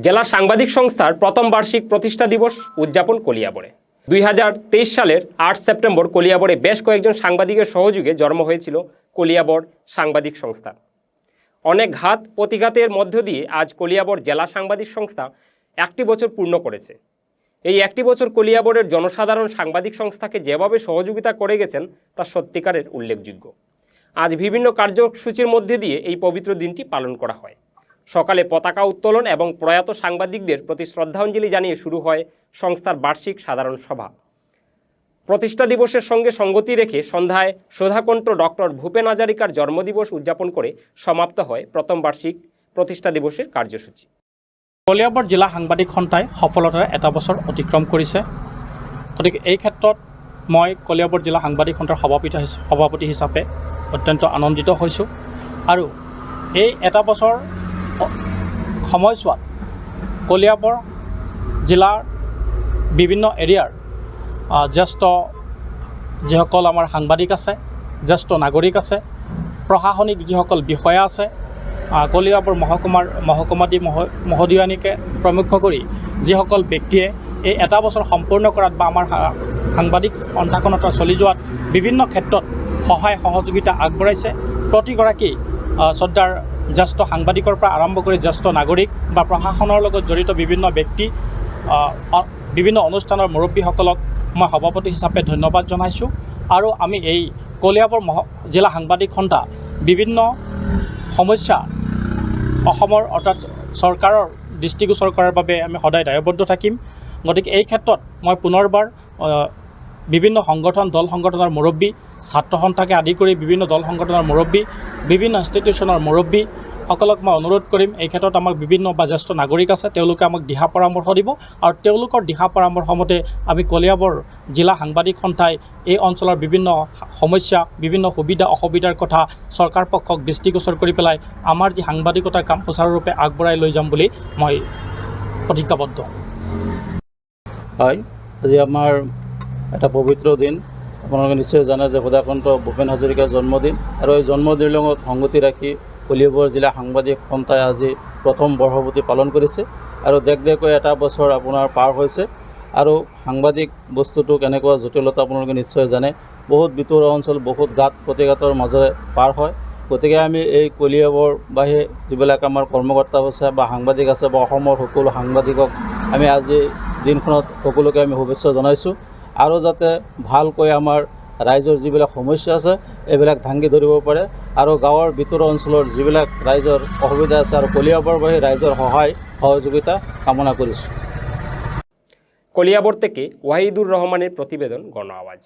জেলা সাংবাদিক সংস্থার প্রথম বার্ষিক প্রতিষ্ঠা দিবস উদযাপন কলিয়াবরে। 2023 সালের 8 সেপ্টেম্বর কলিয়াবরে বেশ কয়েকজন সাংবাদিকের সহযোগে জন্ম হয়েছিল কলিয়াবর সাংবাদিক সংস্থা। অনেক ঘাত প্রতিঘাতের মধ্য দিয়ে আজ কলিয়াবর জেলা সাংবাদিক সংস্থা 1টি বছর পূর্ণ করেছে। এই 1টি বছর কলিয়াবরের জনসাধারণ সাংবাদিক সংস্থাকে যেভাবে সহযোগিতা করে গেছেন তা সত্যিকারের উল্লেখযোগ্য। আজ বিভিন্ন কার্যসূচির মধ্যে দিয়ে এই পবিত্র দিনটি পালন করা হয়। সকালে পতাকা উত্তোলন এবং প্রয়াত সাংবাদিকদের প্রতি শ্রদ্ধাঞ্জলি জানিয়ে শুরু হয় সংস্থার বার্ষিক সাধারণ সভা। প্রতিষ্ঠা দিবসের সঙ্গে সঙ্গতি রেখে সন্ধ্যায় সুধাকণ্ঠ ডক্টর ভূপেন হাজারিকার জন্মদিবস উদযাপন করে সমাপ্ত হয় প্রথম বার্ষিক প্রতিষ্ঠা দিবসের কার্যসূচি। কলিয়াবৰ জিলা সাংবাদিক সন্থাই সফলতাৰে এটা বছৰ অতিক্ৰম কৰিছে। গতিকে এই ক্ষেত্ৰত মই কলিয়াবৰ জিলা সাংবাদিক সন্থাৰ সভাপতি হিচাপে অত্যন্ত আনন্দিত হৈছোঁ। আৰু এই এটা বছৰ সময়ছোৱাত কলিয়াবৰ জিলাৰ বিভিন্ন এৰিয়াৰ জ্যেষ্ঠ যিসকল আমাৰ সাংবাদিক আছে, জ্যেষ্ঠ নাগৰিক আছে, প্ৰশাসনিক যিসকল বিষয়া আছে, কলিয়াবৰ মহকুমাধি মহোদয়ানীকে প্ৰমুখ্য কৰি যিসকল ব্যক্তিয়ে এই এটা বছৰ সম্পূৰ্ণ কৰাত বা আমাৰ সাংবাদিক সন্থাখনত চলি যোৱাত বিভিন্ন ক্ষেত্ৰত সহায় সহযোগিতা আগবঢ়াইছে। প্ৰতিগৰাকী শ্ৰদ্ধাৰ জ্যেষ্ঠ সাংবাদিকৰ পৰা আৰম্ভ কৰি জ্যেষ্ঠ নাগৰিক বা প্ৰশাসনৰ লগত জড়িত বিভিন্ন ব্যক্তি, বিভিন্ন অনুষ্ঠানৰ মুৰব্বীসকলক মই সভাপতি হিচাপে ধন্যবাদ জনাইছোঁ। আৰু আমি এই কলিয়াবৰ জিলা সাংবাদিক সন্থা বিভিন্ন সমস্যা অসমৰ অৰ্থাৎ চৰকাৰৰ দৃষ্টিগোচৰ কৰাৰ বাবে আমি সদায় দায়বদ্ধ থাকিম। গতিকে এই ক্ষেত্ৰত মই পুনৰবাৰ বিভিন্ন সংগঠন দল সংগঠনৰ মুৰব্বী, ছাত্ৰ সন্থাকে আদি কৰি বিভিন্ন দল সংগঠনৰ মুৰব্বী, বিভিন্ন ইনষ্টিটিউশ্যনৰ মুৰব্বীসকলক মই অনুৰোধ কৰিম, এই ক্ষেত্ৰত আমাক বিভিন্ন বা জ্যেষ্ঠ নাগৰিক আছে, তেওঁলোকে আমাক দিহা পৰামৰ্শ দিব আৰু তেওঁলোকৰ দিহা পৰামৰ্শ মতে আমি কলিয়াবৰ জিলা সাংবাদিক সন্থাই এই অঞ্চলৰ বিভিন্ন সমস্যা, বিভিন্ন সুবিধা অসুবিধাৰ কথা চৰকাৰ পক্ষক দৃষ্টিগোচৰ কৰি পেলাই আমাৰ যি সাংবাদিকতাৰ কাম সুচাৰুৰূপে আগবঢ়াই লৈ যাম বুলি মই প্ৰতিজ্ঞাবদ্ধ। হয়, আজি আমাৰ এটা পবিত্ৰ দিন। আপোনালোকে নিশ্চয় জানে যে সুধাকণ্ঠ ভূপেন হাজৰিকাৰ জন্মদিন, আৰু এই জন্মদিনৰ লগত সংগতি ৰাখি কলিয়াবৰ জিলা সাংবাদিক সন্থাই আজি প্ৰথম বৰ্ষপূৰ্তি পালন কৰিছে। আৰু দেশকৈ এটা বছৰ আপোনাৰ পাৰ হৈছে। আৰু সাংবাদিক বস্তুটো কেনেকুৱা জটিলতা আপোনালোকে নিশ্চয় জানে। বহুত ভিতৰুৱা অঞ্চল, বহুত ঘাত প্ৰতিঘাতৰ মাজেৰে পাৰ হয়। গতিকে আমি এই কলিয়াবৰবাসী যিবিলাক আমাৰ কৰ্মকৰ্তা আছে বা সাংবাদিক আছে বা অসমৰ সকলো সাংবাদিকক আমি আজি দিনখনত সকলোকে আমি শুভেচ্ছা জনাইছোঁ। আৰু যাতে ভালকৈ আমাৰ ৰাইজৰ যিবিলাক সমস্যা আছে এইবিলাক দাঙি ধৰিব পাৰে, আৰু গাঁৱৰ ভিতৰুৱা অঞ্চলৰ যিবিলাক ৰাইজৰ অসুবিধা আছে আৰু কলিয়াবৰবাসী ৰাইজৰ সহায় সহযোগিতা কামনা কৰিছোঁ। কলিয়াবৰ থেকে ওয়াহিদুৰ ৰহমানেৰ প্ৰতিবেদন, গণ আওয়াজ।